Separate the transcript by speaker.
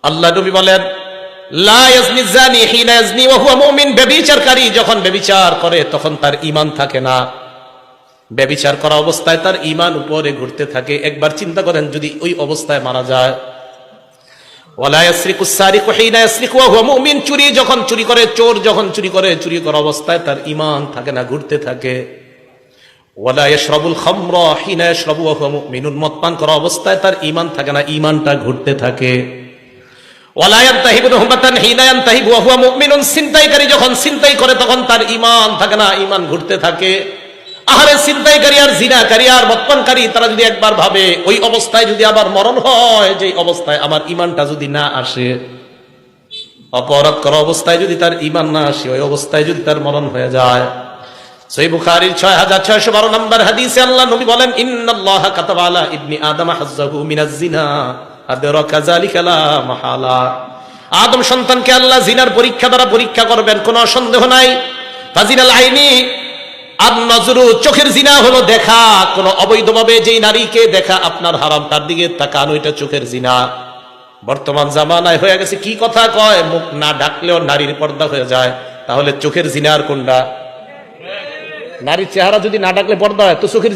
Speaker 1: আল্লাহ নবী বলেন, লা ইয়াজনি জানি হিনা ইয়াজনি ওয়া হুয়া মুমিন, ব্যভিচারকারী যখন ব্যভিচার করে তখন তার ঈমান থাকে না, ব্যভিচার করা অবস্থায় তার ঈমান উপরে ঘুরতে থাকে। একবার চিন্তা করেন যদি ওই অবস্থায় মারা যায়। ওয়ালা ইয়াসরিকু সারিকু হিনা ইয়াসরিকু ওয়া হুয়া মুমিন, চুরি যখন চুরি করে, চোর যখন চুরি করে, চুরি করা অবস্থায় তার ঈমান থাকে না, ঘুরতে থাকে। ওয়ালা ইয়াশরাবুল খামরা হিনা ইয়াশরাবু ওয়া হুয়া মুমিনুন, মদ পান করা অবস্থায় তার ঈমান থাকে না, ঈমানটা ঘুরতে থাকে। ওয়ালা ইয়ানতাহিবু তুহমাতান হিনা ইয়ানতাহিবু ওয়া হুয়া মুমিনুন, ছিনতাইকারী যখন ছিনতাই করে তখন তার ঈমান থাকে না, ঈমান ঘুরতে থাকে। আহারে ছিনতাইকারী আর জিনাকারী আর মদপানকারী তারা যদি একবার ভাবে ওই অবস্থায় যদি আবার মরণ হয়, যে অবস্থায় আমার ঈমানটা যদি না আসে, অপরাধ করা অবস্থায় যদি তার ঈমান না আসে, ওই অবস্থায় যদি তার মরণ হয়ে যায়। সহিহ বুখারীর 6612 নম্বর হাদিসে আল্লাহ নবী বলেন, ইন্নাল্লাহা কাতাবা আলা ইবনি আদম হাজ্জাহু মিনাজ জিনা আদরাকা যালিকা লা মাহালা। আদম সন্তানকে আল্লাহ জিনার পরীক্ষা দ্বারা পরীক্ষা করবেন, কোনো সন্দেহ নাই। ফাজিনাল আইনি আন-নজরু, চোখের জিনা হলো দেখা, কোন অবৈধভাবে যেই নারীকে দেখা আপনার হারাম, তার দিকে তাকানো, এটা চোখের জিনা। বর্তমান জামানায় হয়ে গেছে কি কথা কয়, মুখ না ঢাকলেও নারীর পর্দা হয়ে যায়। তাহলে চোখের জিনা আর কোনটা? নারীর চেহারা যদি না ঢাকলে পর্দা হয় তো চোখের